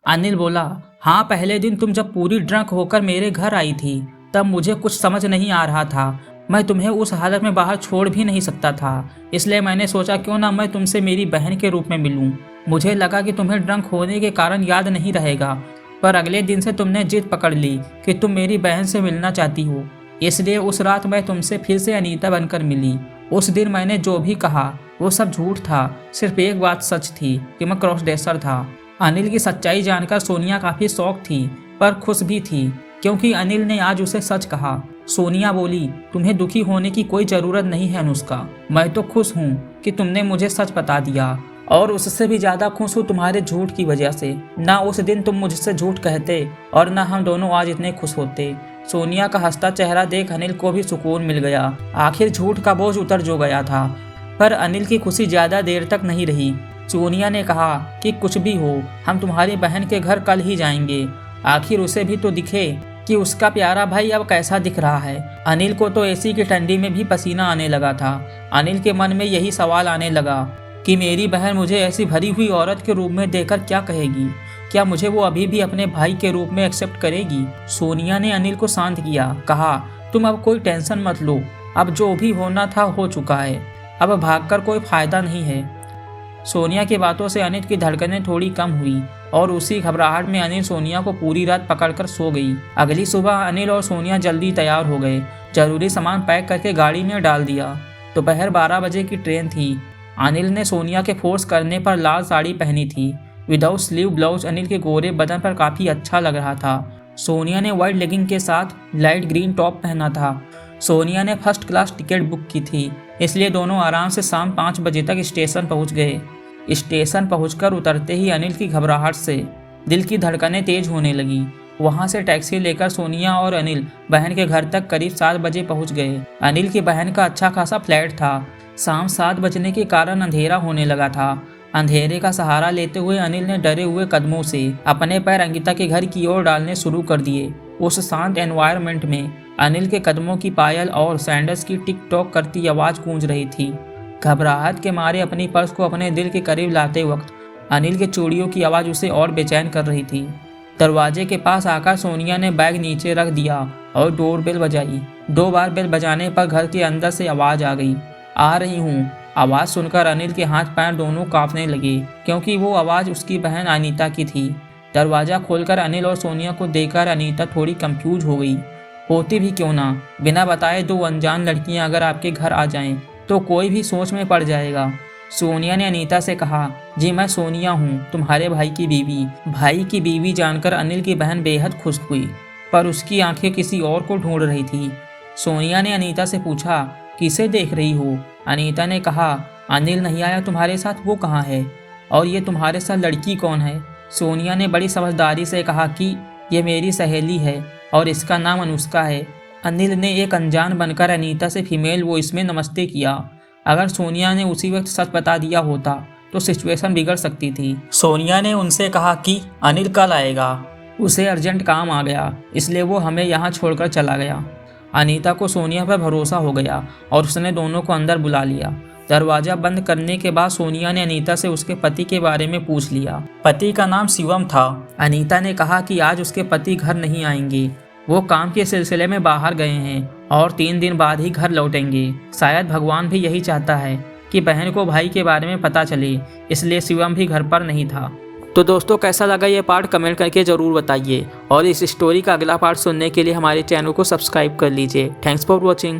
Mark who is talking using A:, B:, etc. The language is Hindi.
A: अनिल बोला, हाँ पहले दिन तुम जब पूरी ड्रंक होकर मेरे घर आई थी तब मुझे कुछ समझ नहीं आ रहा था। मैं तुम्हें उस हालत में बाहर छोड़ भी नहीं सकता था, इसलिए मैंने सोचा क्यों ना मैं तुमसे मेरी बहन के रूप में मिलूं। मुझे लगा कि तुम्हें ड्रंक होने के कारण याद नहीं रहेगा, पर अगले दिन से तुमने जिद पकड़ ली कि तुम मेरी बहन से मिलना चाहती हो, इसलिए उस रात मैं तुमसे फिर से अनीता बनकर मिली। उस दिन मैंने जो भी कहा वो सब झूठ था, सिर्फ एक बात सच थी कि मैं क्रॉस ड्रेसर था। अनिल की सच्चाई जानकर सोनिया काफ़ी शौक थी पर खुश भी थी, क्योंकि अनिल ने आज उसे सच कहा। सोनिया बोली, तुम्हें दुखी होने की कोई ज़रूरत नहीं है अनुष्का, मैं तो खुश हूँ कि तुमने मुझे सच बता दिया, और उससे भी ज़्यादा खुश हूँ तुम्हारे झूठ की वजह से। ना उस दिन तुम मुझसे झूठ कहते और ना हम दोनों आज इतने खुश होते। सोनिया का हंसता चेहरा देख अनिल को भी सुकून मिल गया, आखिर झूठ का बोझ उतर जो गया था। पर अनिल की खुशी ज़्यादा देर तक नहीं रही। सोनिया ने कहा कि कुछ भी हो हम तुम्हारी बहन के घर कल ही जाएंगे, आखिर उसे भी तो दिखे कि उसका प्यारा भाई अब कैसा दिख रहा है। अनिल को तो एसी की ठंडी में भी पसीना आने लगा था। अनिल के मन में यही सवाल आने लगा कि मेरी बहन मुझे ऐसी भरी हुई औरत के रूप में देखकर क्या कहेगी, क्या मुझे वो अभी भी अपने भाई के रूप में एक्सेप्ट करेगी। सोनिया ने अनिल को शांत किया, कहा तुम अब कोई टेंशन मत लो, अब जो भी होना था हो चुका है, अब भागकर कोई फायदा नहीं है। सोनिया की बातों से अनिल की धड़कनें थोड़ी कम हुई और उसी घबराहट में अनिल सोनिया को पूरी रात पकड़कर सो गई। अगली सुबह अनिल और सोनिया जल्दी तैयार हो गए, जरूरी सामान पैक करके गाड़ी में डाल दिया। दोपहर 12 बजे की ट्रेन थी। अनिल ने सोनिया के फोर्स करने पर लाल साड़ी पहनी थी, विदाउट स्लीव ब्लाउज अनिल के गोरे बदन पर काफ़ी अच्छा लग रहा था। सोनिया ने वाइट लेगिंग के साथ लाइट ग्रीन टॉप पहना था। सोनिया ने फर्स्ट क्लास टिकट बुक की थी, इसलिए दोनों आराम से शाम 5 बजे तक स्टेशन पहुंच गए। स्टेशन पहुंचकर उतरते ही अनिल की घबराहट से दिल की धड़कनें तेज होने लगी। वहां से टैक्सी लेकर सोनिया और अनिल बहन के घर तक करीब 7 बजे पहुंच गए। अनिल की बहन का अच्छा खासा फ्लैट था। शाम 7 बजने के कारण अंधेरा होने लगा था। अंधेरे का सहारा लेते हुए अनिल ने डरे हुए कदमों से अपने पैर अंकिता के घर की ओर डालने शुरू कर दिए। उस शांत एनवायरनमेंट में अनिल के कदमों की पायल और सैंडल्स की टिक टॉक करती आवाज़ गूंज रही थी। घबराहट के मारे अपनी पर्स को अपने दिल के करीब लाते वक्त अनिल के चूड़ियों की आवाज़ उसे और बेचैन कर रही थी। दरवाजे के पास आकर सोनिया ने बैग नीचे रख दिया और डोरबेल बजाई। 2 बार बेल बजाने पर घर के अंदर से आवाज़ आ गई, आ रही हूँ। आवाज़ सुनकर अनिल के हाथ पैर दोनों कांपने लगे, क्योंकि वो आवाज़ उसकी बहन अनीता की थी। दरवाज़ा खोलकर अनिल और सोनिया को देखकर अनीता थोड़ी कंफ्यूज हो गई। होती भी क्यों ना, बिना बताए 2 अनजान लड़कियां अगर आपके घर आ जाएं तो कोई भी सोच में पड़ जाएगा। सोनिया ने अनीता से कहा, जी मैं सोनिया हूँ, तुम्हारे भाई की बीवी। भाई की बीवी जानकर अनिल की बहन बेहद खुश हुई, पर उसकी आंखें किसी और को ढूंढ रही थी। सोनिया ने अनीता से पूछा, किसे देख रही हो? अनीता ने कहा, अनिल नहीं आया तुम्हारे साथ, वो कहाँ है? और ये तुम्हारे साथ लड़की कौन है? सोनिया ने बड़ी समझदारी से कहा कि ये मेरी सहेली है और इसका नाम अनुष्का है। अनिल ने एक अनजान बनकर अनीता से फीमेल वॉइस में नमस्ते किया। अगर सोनिया ने उसी वक्त सच बता दिया होता तो सिचुएशन बिगड़ सकती थी। सोनिया ने उनसे कहा कि अनिल कल आएगा, उसे अर्जेंट काम आ गया, इसलिए वो हमें यहाँ छोड़कर चला गया। अनीता को सोनिया पर भरोसा हो गया और उसने दोनों को अंदर बुला लिया। दरवाज़ा बंद करने के बाद सोनिया ने अनीता से उसके पति के बारे में पूछ लिया। पति का नाम शिवम था। अनीता ने कहा कि आज उसके पति घर नहीं आएंगे, वो काम के सिलसिले में बाहर गए हैं और 3 दिन बाद ही घर लौटेंगे। शायद भगवान भी यही चाहता है कि बहन को भाई के बारे में पता चले, इसलिए शिवम भी घर पर नहीं था। तो दोस्तों कैसा लगा ये पार्ट कमेंट करके ज़रूर बताइए, और इस स्टोरी का अगला पार्ट सुनने के लिए हमारे चैनल को सब्सक्राइब कर लीजिए। Thanks for watching.